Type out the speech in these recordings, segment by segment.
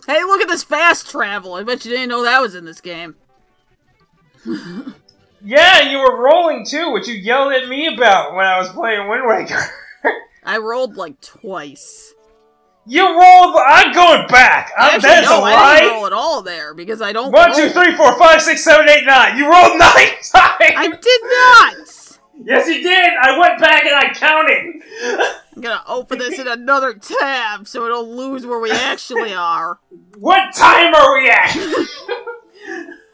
Hey, look at this fast travel. I bet you didn't know that was in this game. Yeah, you were rolling too, which you yelled at me about when I was playing Wind Waker. I rolled like twice. You rolled. I'm going back. That's a lie. I didn't roll at all there because I don't. 1, 2, 3, 4, 5, 6, 7, 8, 9. You rolled 9 times. I did not. Yes, you did. I went back and I counted. I'm gonna open this in another tab so it'll lose where we actually are. What time are we at?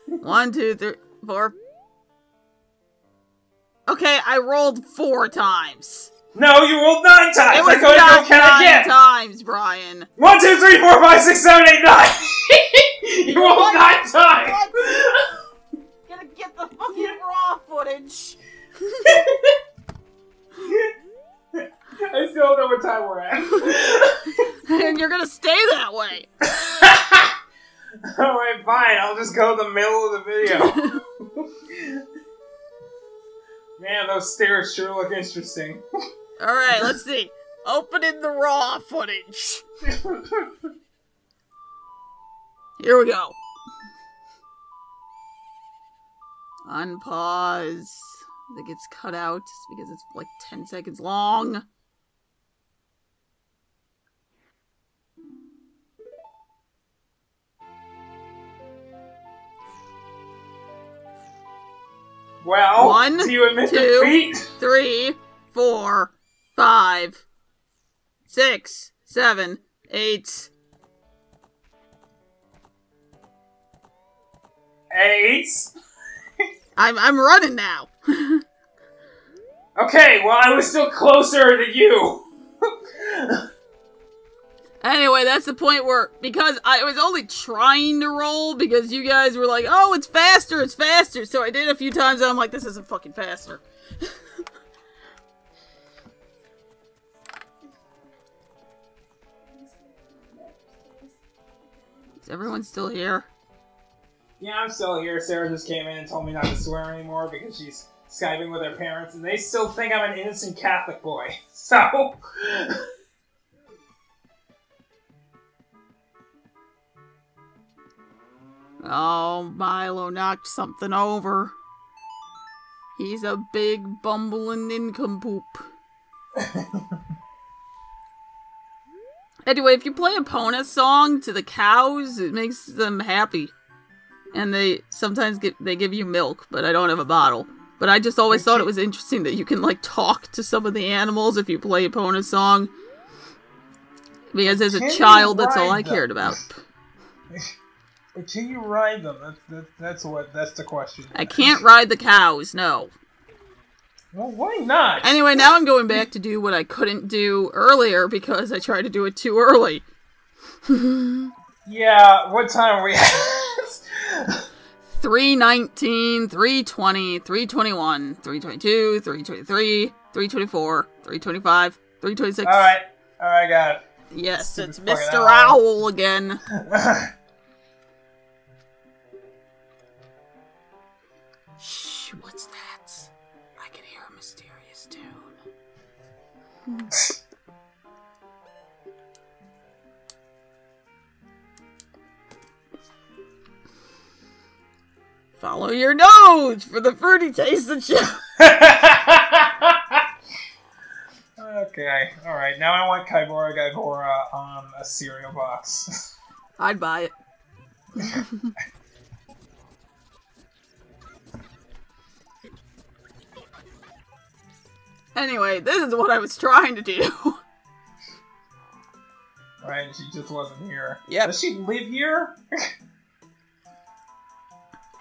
1, 2, 3, 4. Okay, I rolled 4 times. No, you rolled 9 times. It was not 9 times, Brian. 1, 2, 3, 4, 5, 6, 7, 8, 9. You rolled 9 times. Gonna get the fucking raw footage. I still don't know what time we're at. And you're gonna stay that way. Alright, fine. I'll just go in the middle of the video. Man, those stairs sure look interesting. Alright, let's see. Opening the raw footage. Here we go. Unpause. That gets cut out because it's like 10 seconds long. Well, 1, do you admit 2, defeat? 3, 4, 5, 6, 7, 8. 8. I'm running now. Okay, well, I was still closer than you. Anyway, that's the point where, because I was only trying to roll, because you guys were like, oh, it's faster, so I did it a few times, and I'm like, this isn't fucking faster. Is everyone still here? Yeah, I'm still here. Sarah just came in and told me not to swear anymore because she's Skyping with her parents, and they still think I'm an innocent Catholic boy. So... Oh, Milo knocked something over. He's a big bumbling nincompoop. Anyway, if you play a Epona song to the cows, it makes them happy. And they sometimes give you milk, but I don't have a bottle. But I just always thought it was interesting that you can, like, talk to some of the animals if you play a Epona song. Because as a child, that's all I cared about. Can you ride them? That's the question. I can't ride the cows, no. Well, why not? Anyway, now I'm going back to do what I couldn't do earlier because I tried to do it too early. Yeah, what time are we at? 3:19, 3:20, 3:21, 3:22, 3:23, 3:24, 3:25, 3:26. Alright, got it. Yes, it's Mr. Owl again. Shh, what's that? I can hear a mysterious tune. Follow your nose for the fruity taste of shit. Okay, alright. Now I want Kaibora Gaibora on a cereal box. I'd buy it. Anyway, this is what I was trying to do. Right, she just wasn't here. Yep. Does she live here?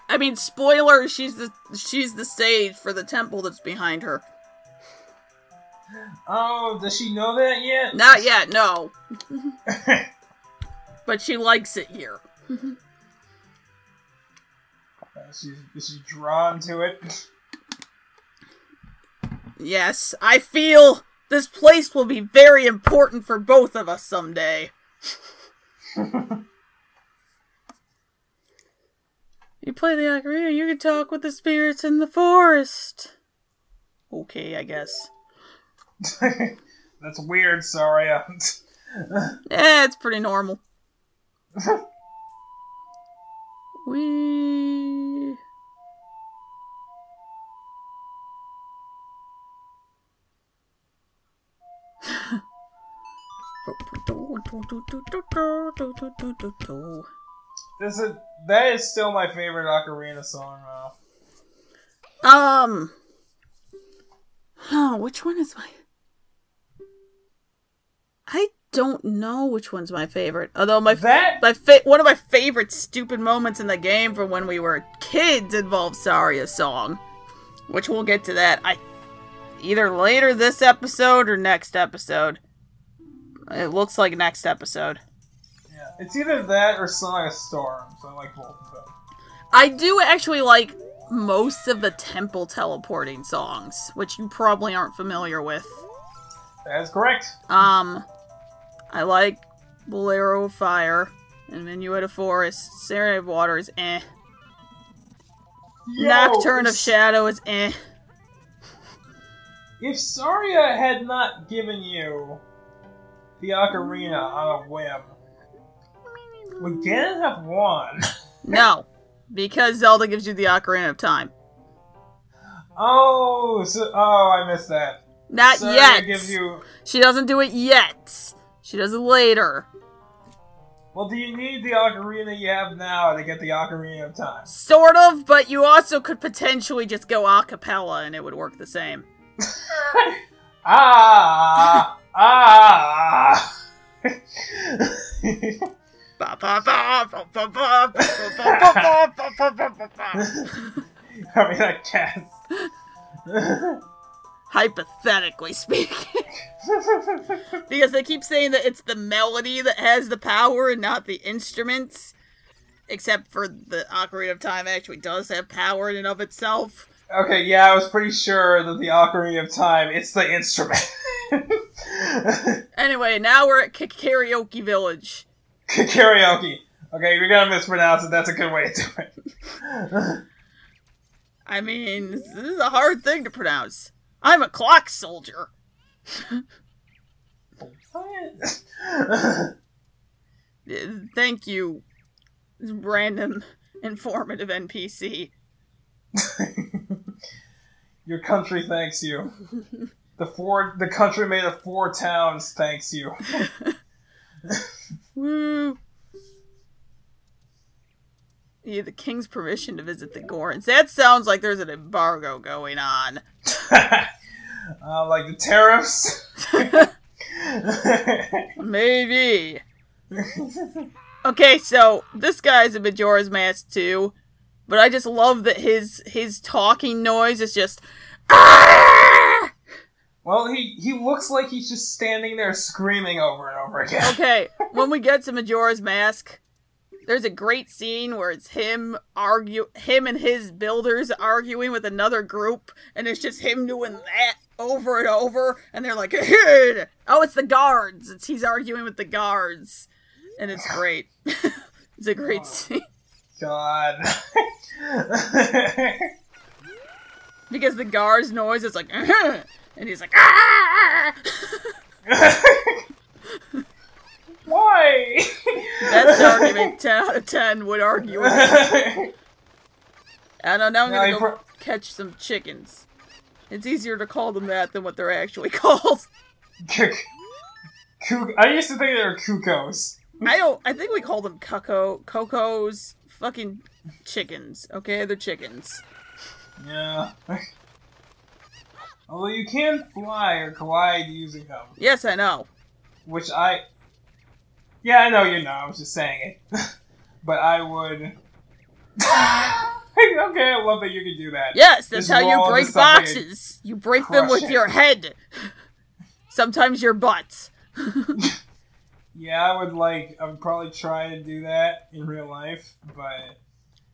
I mean, spoiler, she's the stage for the temple that's behind her. Oh, does she know that yet? Not yet, no. But she likes it here. Is she drawn to it? Yes, I feel this place will be very important for both of us someday. You play the ocarina, you can talk with the spirits in the forest. Okay, I guess. That's weird, sorry. Yeah, it's pretty normal. We. That is still my favorite Ocarina song, though. Oh, which one is my... I don't know which one's my favorite. Although one of my favorite stupid moments in the game from when we were kids involved Saria's song. Which we'll get to that either later this episode or next episode. It looks like next episode. Yeah, it's either that or Song of Storm, so I like both of them. I do actually like most of the temple teleporting songs, which you probably aren't familiar with. That is correct. I like Bolero of Fire and Minuet of Forest. Serenade of Water is eh. Nocturne of Shadow is eh. If Saria had not given you the Ocarina on a whim, would Ganon have won? No, because Zelda gives you the Ocarina of Time. I missed that. Not Saria yet. Gives you... She doesn't do it yet. She does it later. Well, do you need the Ocarina you have now to get the Ocarina of Time? Sort of, but you also could potentially just go a cappella and it would work the same. I mean, I guess. Hypothetically speaking. Because they keep saying that it's the melody that has the power and not the instruments. Except for the Ocarina of Time actually does have power in and of itself. Okay, yeah, I was pretty sure that the Ocarina of Time, it's the instrument. Anyway, now we're at Karaoke Village. Karaoke. Okay, if you're gonna mispronounce it, that's a good way to do it. I mean, this is a hard thing to pronounce. I'm a clock soldier. Thank you, random informative NPC. Your country thanks you. The country made of 4 towns thanks you. Woo! Yeah, the king's permission to visit the Gorons. That sounds like there's an embargo going on. Like the tariffs? Maybe. Okay, so this guy's a Majora's Mask too, but I just love that his talking noise is just... Ah! Well, he looks like he's just standing there screaming over and over again. Okay, when we get to Majora's Mask, there's a great scene where it's him and his builders arguing with another group, and it's just him doing that over and over, and they're like, oh, it's the guards. He's arguing with the guards, and it's great. It's a great scene. God. Because the guard's noise is like, and he's like, ah! Why? That's an argument 10 out of 10 would argue with me. I don't know, I'm gonna go catch some chickens. It's easier to call them that than what they're actually called. I used to think they were cuckoos. I think we call them cocos, fucking chickens, okay? They're chickens. Yeah. Although you can fly or glide using them. Yes, I know. Yeah, I know you know, I was just saying it. But I would... Okay, I love that you can do that. Yes, that's how you break boxes. You break them with your head. Sometimes your butt. Yeah, I would probably try to do that in real life, but...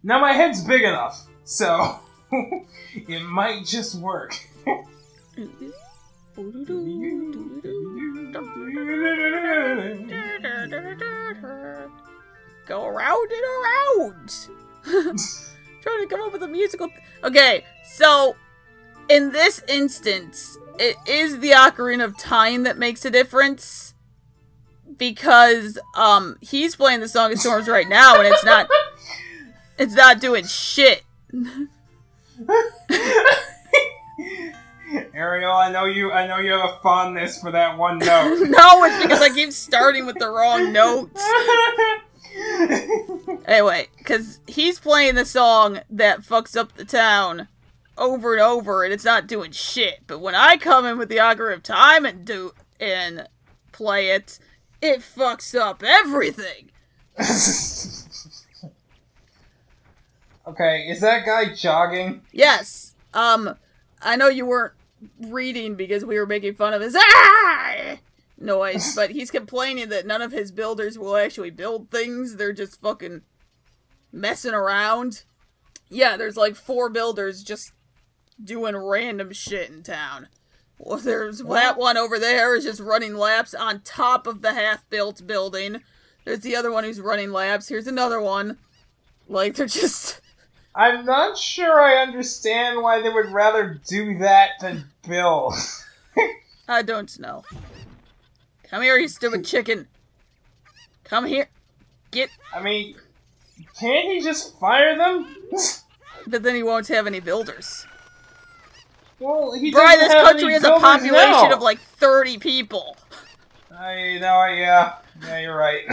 Now my head's big enough, so... it might just work. Go around and around. Trying to come up with a musical... Okay, so in this instance, it is the Ocarina of Time that makes a difference. because he's playing the Song of Storms right now, and it's not doing shit. Ariel, I know you have a fondness for that one note. No, it's because I keep starting with the wrong notes. Anyway, because he's playing the song that fucks up the town over and over, and it's not doing shit. But when I come in with the Ocarina of Time and play it, it fucks up everything. Okay, is that guy jogging? Yes. I know you weren't reading because we were making fun of his noise, but he's complaining that none of his builders will actually build things. They're just fucking messing around. Yeah, there's like 4 builders just doing random shit in town. Well, there's that one over there is just running laps on top of the half-built building. There's the other one who's running laps. Here's another one. Like, they're just... I'm not sure I understand why they would rather do that than build. I don't know. Come here, you stupid chicken. Come here. I mean, can't he just fire them? But then he won't have any builders. Well, he Brian, doesn't this have country any has a builders population now. of like 30 people. Yeah, you're right.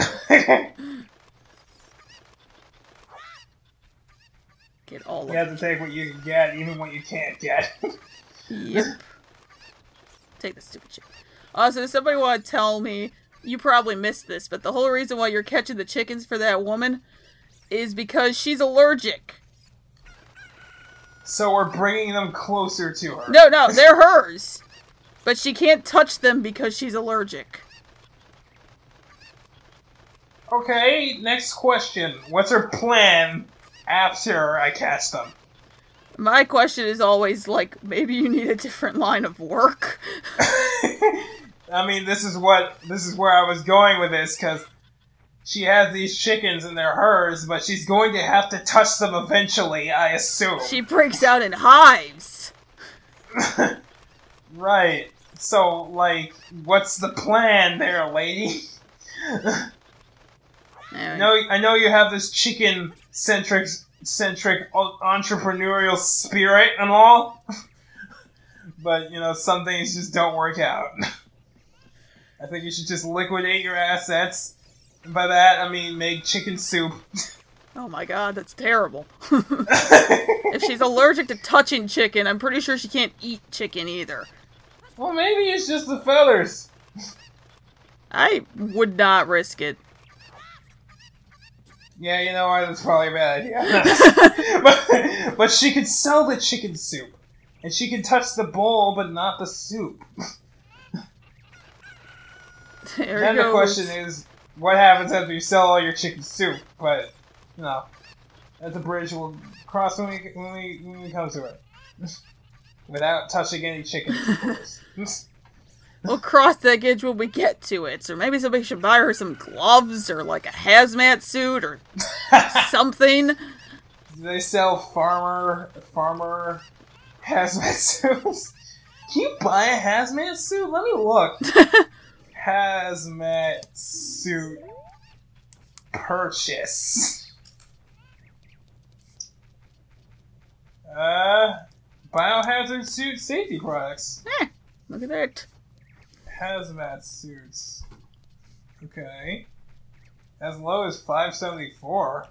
Get all of You have to take what you can get, even what you can't get. Yep. Take the stupid shit. Also, does somebody want to tell me, you probably missed this, but the whole reason why you're catching the chickens for that woman is because she's allergic. So we're bringing them closer to her. No, they're hers. But she can't touch them because she's allergic. Okay, next question. What's her plan after I catch them? My question is always, like, maybe you need a different line of work. I mean, this is where I was going with this, because she has these chickens and they're hers, but she's going to have to touch them eventually, I assume. She breaks out in hives. Right. So, like, what's the plan there, lady? I know you have this chicken-centric entrepreneurial spirit and all, but, you know, some things just don't work out. I think you should just liquidate your assets. And by that, I mean make chicken soup. Oh my god, that's terrible. If she's allergic to touching chicken, I'm pretty sure she can't eat chicken either. Well, maybe it's just the feathers. I would not risk it. Yeah, you know what? That's probably a bad idea. but she could sell the chicken soup. And she can touch the bowl, but not the soup. Then the question is, what happens after you sell all your chicken soup? But, you know, that's a bridge we'll cross when we come to it. Without touching any chickens, of course. We'll cross that bridge when we get to it. Or maybe somebody should buy her some gloves or like a hazmat suit or something. Do they sell farmer hazmat suits? Can you buy a hazmat suit? Let me look. Hazmat suit purchase. Biohazard suit safety products. Look at that. Hazmat suits. Okay. As low as $5.74.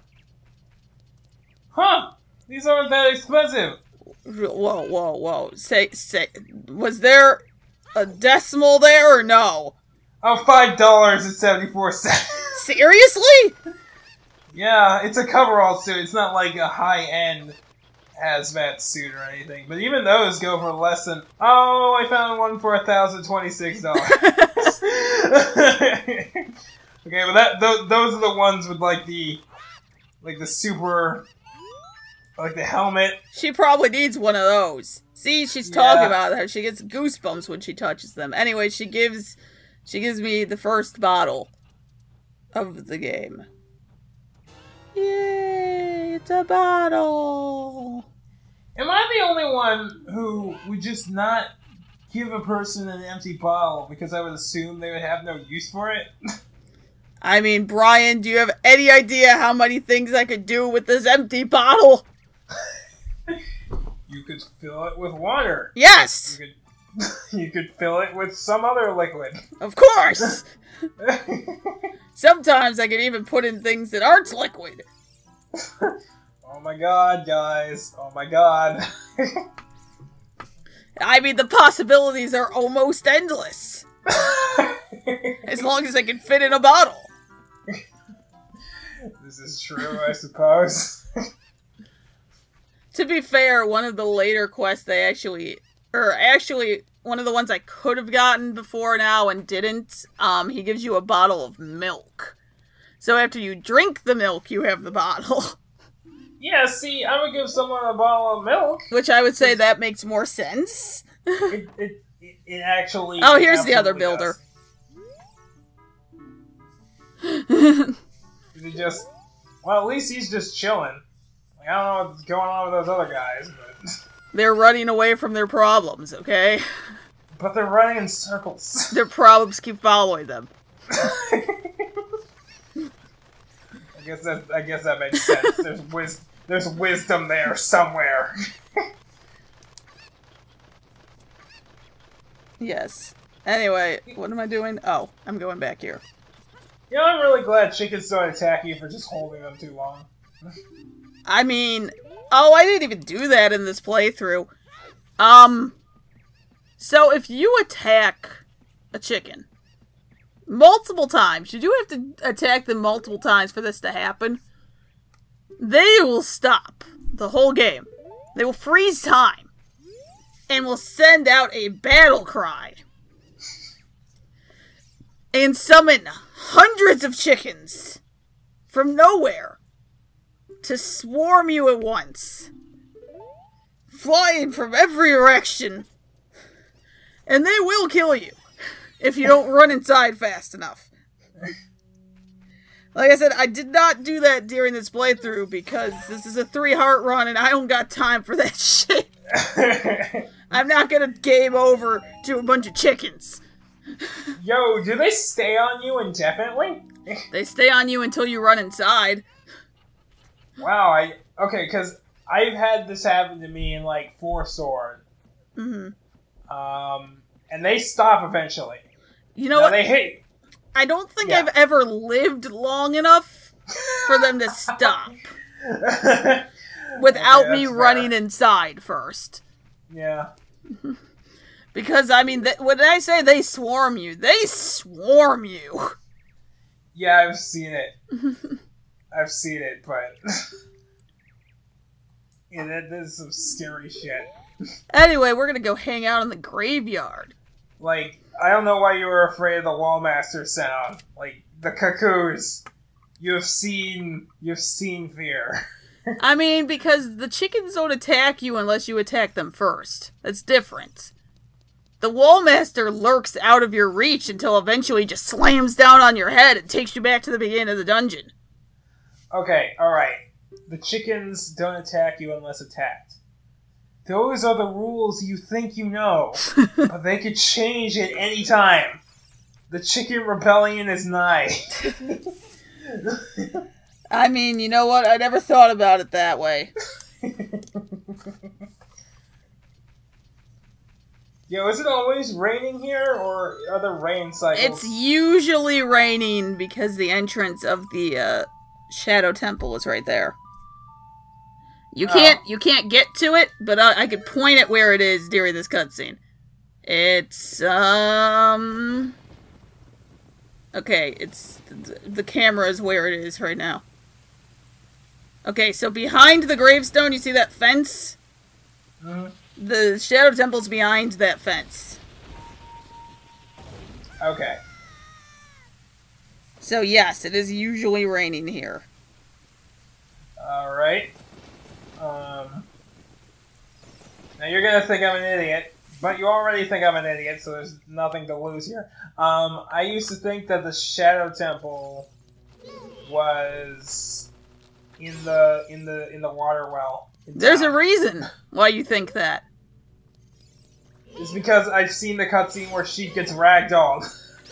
Huh! These aren't that expensive. Whoa. Say, was there a decimal there or no? Oh, $5.74. Seriously? Yeah, it's a coverall suit. It's not like a high-end hazmat suit or anything. But even those go for less than... Oh, I found one for $1,026. Okay, but those are the ones with like the super... Like the helmet. She probably needs one of those. See, she's talking about her. She gets goosebumps when she touches them. Anyway, she gives me the first bottle of the game. Yay, it's a bottle. Am I the only one who would just not give a person an empty bottle because I would assume they would have no use for it? I mean, Brian, do you have any idea how many things I could do with this empty bottle? You could fill it with water. Yes! You could fill it with some other liquid. Of course! Sometimes I can even put in things that aren't liquid. Oh my god, guys. Oh my god. I mean, the possibilities are almost endless. As long as I can fit in a bottle. This is true, I suppose. To be fair, one of the later quests actually, one of the ones I could have gotten before now and didn't, he gives you a bottle of milk. So after you drink the milk, you have the bottle. Yeah, see, I would give someone a bottle of milk. Which I would say that makes more sense. It actually... Oh, here's the other builder. Is he just... Well, at least he's just chilling. Like, I don't know what's going on with those other guys, but... They're running away from their problems, okay? But they're running in circles. Their problems keep following them. I guess that makes sense. There's wisdom there somewhere. Yes. Anyway, what am I doing? Oh, I'm going back here. You know, I'm really glad chickens don't attack you for just holding them too long. I mean, oh, I didn't even do that in this playthrough. So if you attack a chicken multiple times, you do have to attack them multiple times for this to happen, they will stop the whole game. They will freeze time and will send out a battle cry and summon hundreds of chickens from nowhere to swarm you at once, flying from every direction, and they will kill you if you don't run inside fast enough. Like I said, I did not do that during this playthrough because this is a 3-heart run and I don't got time for that shit. I'm not gonna game over to a bunch of chickens. Yo, do they stay on you indefinitely? They stay on you until you run inside. Wow, okay, because I've had this happen to me in, like, 4 Sword. Mm-hmm. And they stop eventually. You know what? They hit. I don't think I've ever lived long enough for them to stop. Without me running inside first. Yeah. Because, I mean, when I say they swarm you, they swarm you. Yeah, I've seen it. I've seen it, but... yeah, that is some scary shit. Anyway, we're gonna go hang out in the graveyard. Like, I don't know why you were afraid of the Wallmaster sound. Like, the cuckoos. You've seen fear. I mean, because the chickens don't attack you unless you attack them first. That's different. The Wallmaster lurks out of your reach until eventually just slams down on your head and takes you back to the beginning of the dungeon. Okay, alright. The chickens don't attack you unless attacked. Those are the rules you think you know, but they could change at any time. The chicken rebellion is nigh. I mean, you know what? I never thought about it that way. Yo, is it always raining here, or are there rain cycles? It's usually raining because the entrance of the Shadow Temple is right there. You can't get to it, but I could point at where it is during this cutscene. It's okay, it's the camera is where it is right now. Okay, so behind the gravestone, you see that fence? Mm-hmm. The Shadow Temple's behind that fence. Okay. So yes, it is usually raining here. Alright. Now you're gonna think I'm an idiot, but you already think I'm an idiot, so there's nothing to lose here. I used to think that the Shadow Temple was in the water well. There's a reason why you think that. It's because I've seen the cutscene where she gets ragdolled.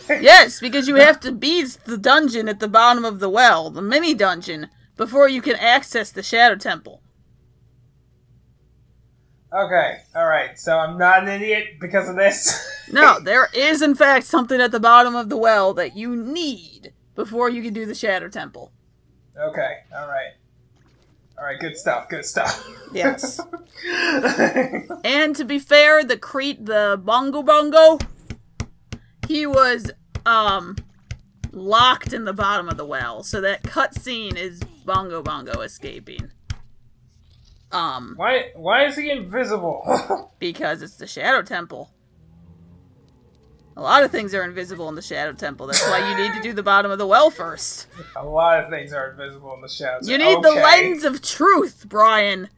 Yes, because you have to beat the dungeon at the bottom of the well, the mini dungeon, before you can access the Shadow Temple. Okay, alright, so I'm not an idiot because of this? No, there is in fact something at the bottom of the well that you need before you can do the Shadow Temple. Okay, alright. Alright, good stuff, good stuff. Yes. And to be fair, the Bongo Bongo, he was, locked in the bottom of the well, so that cutscene is Bongo Bongo escaping. Why is he invisible? Because it's the Shadow Temple. A lot of things are invisible in the Shadow Temple. That's why you need to do the bottom of the well first. A lot of things are invisible in the Shadow Temple. You need the lens of truth, Brian.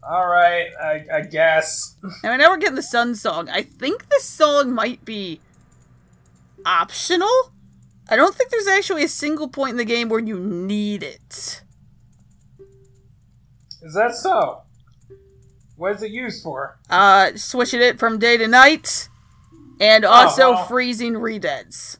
Alright, I guess. And now we're getting the Sun Song. I think this song might be optional. I don't think there's actually a single point in the game where you need it. Is that so? What is it used for? Switching it from day to night, and also freezing redeads.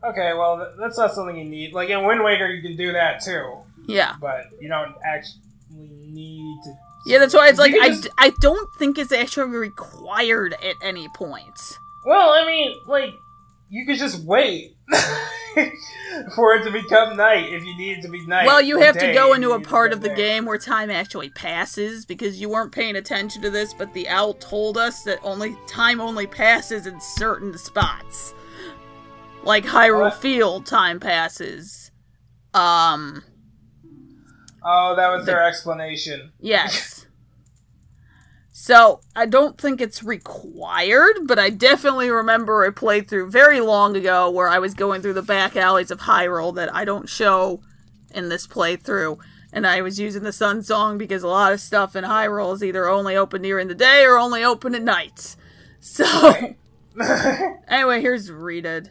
Okay, well, that's not something you need. Like, in Wind Waker, you can do that, too. Yeah. But you don't actually need to... Yeah, that's why it's like, I don't think it's actually required at any point. Well, I mean, like, you could just wait for it to become night if you need it to be night. Well, you have to go into a part of the game where time actually passes, because you weren't paying attention to this, but the owl told us that time only passes in certain spots. Like Hyrule Field, time passes. Oh, that was their explanation. Yes. So, I don't think it's required, but I definitely remember a playthrough very long ago where I was going through the back alleys of Hyrule that I don't show in this playthrough, and I was using the Sun Song because a lot of stuff in Hyrule is either only open during the day or only open at night. So, anyway, here's Reded.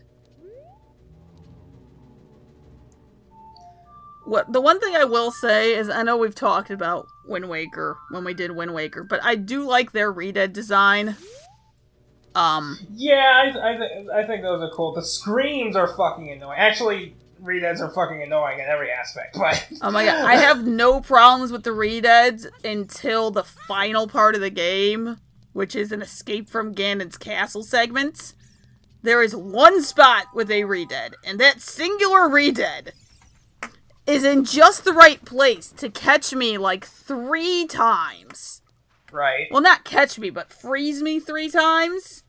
The one thing I will say is, I know we've talked about Wind Waker when we did Wind Waker, but I do like their Reded design. Yeah, I think those are cool. The screams are fucking annoying. Actually, Rededs are fucking annoying in every aspect, but... Oh my god, I have no problems with the Rededs until the final part of the game, which is an escape from Ganon's castle segment. There is one spot with a Reded, and that singular Reded is in just the right place to catch me like 3 times. Right. Well, not catch me, but freeze me 3 times.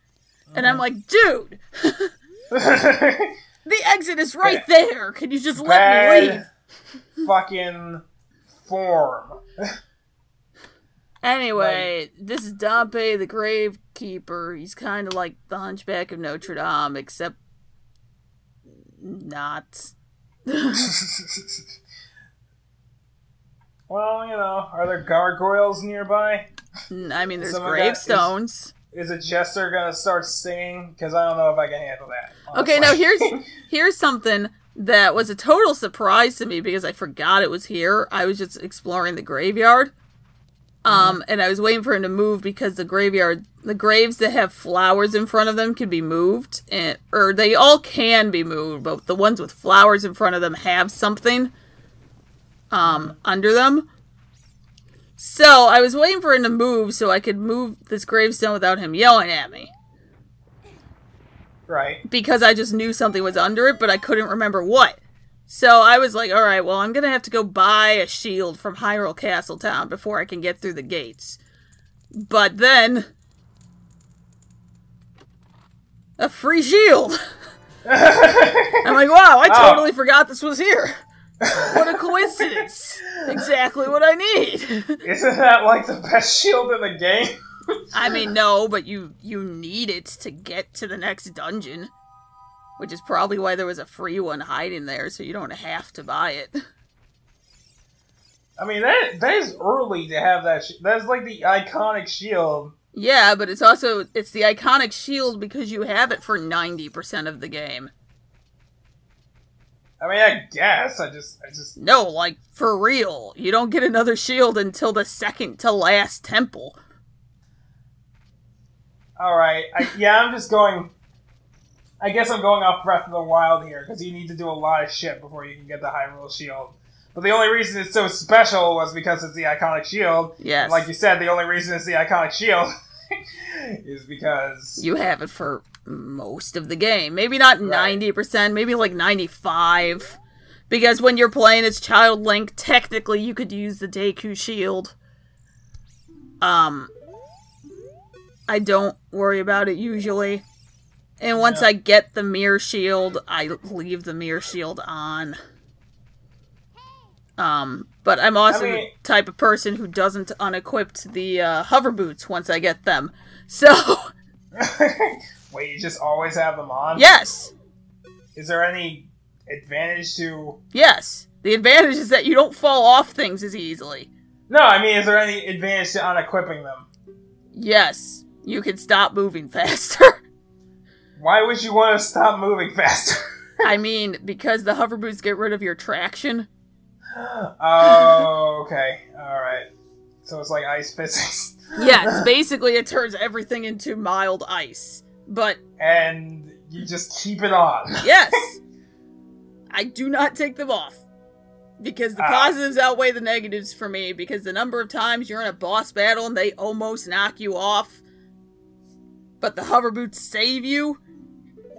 And I'm like, dude! The exit is right there! Can you just let me leave? Fucking form. Anyway, this is Dompe the Gravekeeper. He's kind of like the Hunchback of Notre Dame, except... not... Well, you know, are there gargoyles nearby? I mean, there's gravestones. Is a jester gonna start singing? Because I don't know if I can handle that. Honestly. Okay, now here's something that was a total surprise to me because I forgot it was here. I was just exploring the graveyard. And I was waiting for him to move because the graves that have flowers in front of them can be moved, or they all can be moved, but the ones with flowers in front of them have something, under them. So I was waiting for him to move so I could move this gravestone without him yelling at me. Right. Because I just knew something was under it, but I couldn't remember what. So I was like, alright, well, I'm gonna have to go buy a shield from Hyrule Castletown before I can get through the gates. But then... a free shield! I'm like, wow, I totally forgot this was here! What a coincidence! Exactly what I need! Isn't that like the best shield in the game? I mean, no, but you need it to get to the next dungeon. Which is probably why there was a free one hiding there, so you don't have to buy it. I mean, that is early to have that. That's like the iconic shield. Yeah, but it's the iconic shield because you have it for 90% of the game. I mean, I guess. I just... No, like, for real. You don't get another shield until the second to last temple. Alright, I'm just going... I guess I'm going off Breath of the Wild here, because you need to do a lot of shit before you can get the Hyrule Shield. But the only reason it's so special was because it's the iconic shield. Yes. And like you said, the only reason it's the iconic shield is because... You have it for most of the game. Maybe not 90%, maybe like 95%. Because when you're playing as Child Link, technically you could use the Deku Shield. I don't worry about it usually. And once I get the Mirror Shield, I leave the Mirror Shield on. But I'm also the type of person who doesn't unequip the hover boots once I get them. So... Wait, you just always have them on? Yes! Is there any advantage to... Yes. The advantage is that you don't fall off things as easily. No, I mean, is there any advantage to unequipping them? Yes. You can stop moving faster. Why would you want to stop moving faster? I mean, because the hover boots get rid of your traction. Oh, okay. Alright. So it's like ice physics. Yes, basically it turns everything into mild ice. But... And you just keep it on. Yes! I do not take them off. Because the positives outweigh the negatives for me, because the number of times you're in a boss battle and they almost knock you off, but the hover boots save you,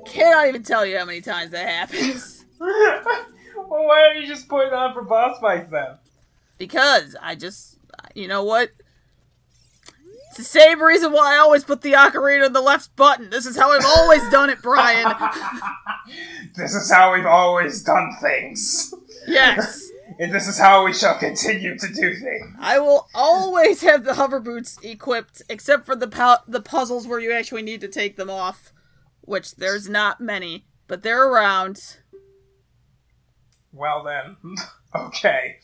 cannot even tell you how many times that happens. Well, why don't you just put it on for boss fights then? Because I just, you know what? It's the same reason why I always put the ocarina on the left button. This is how I've always done it, Brian. This is how we've always done things. Yes. And this is how we shall continue to do things. I will always have the hover boots equipped, except for the puzzles where you actually need to take them off. Which there's not many, but they're around. Well then, okay.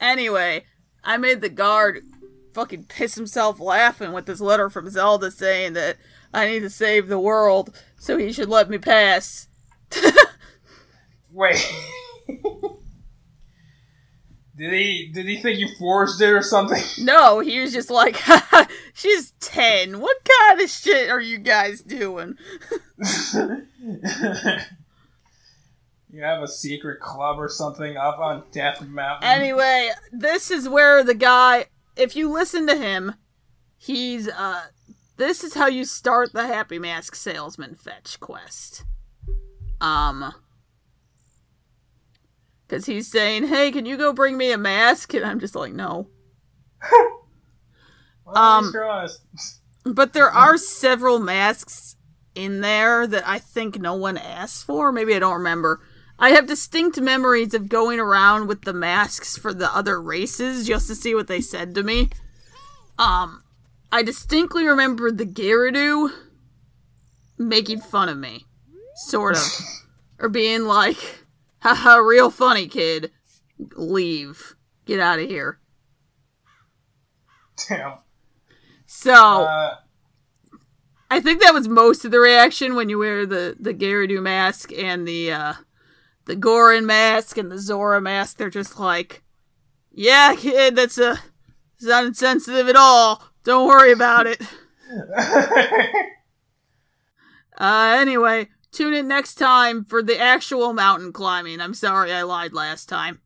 Anyway, I made the guard fucking piss himself laughing with this letter from Zelda saying that I need to save the world, so he should let me pass. Wait. Did he think you forged it or something? No, he was just like, haha, she's 10. What kind of shit are you guys doing? You have a secret club or something up on Death Mountain? Anyway, this is where the guy, if you listen to him, he's, this is how you start the Happy Mask Salesman fetch quest. Because he's saying, hey, can you go bring me a mask? And I'm just like, no. Well, you're honest. But there are several masks in there that I think no one asked for. Maybe I don't remember. I have distinct memories of going around with the masks for the other races just to see what they said to me. I distinctly remember the Gyarados making fun of me. Sort of. Or being like, haha, real funny, kid. Leave. Get out of here. Damn. So, I think that was most of the reaction when you wear the Gyarados mask and the Goron mask and the Zora mask. They're just like, yeah, kid, it's not insensitive at all. Don't worry about it. Anyway, tune in next time for the actual mountain climbing. I'm sorry I lied last time.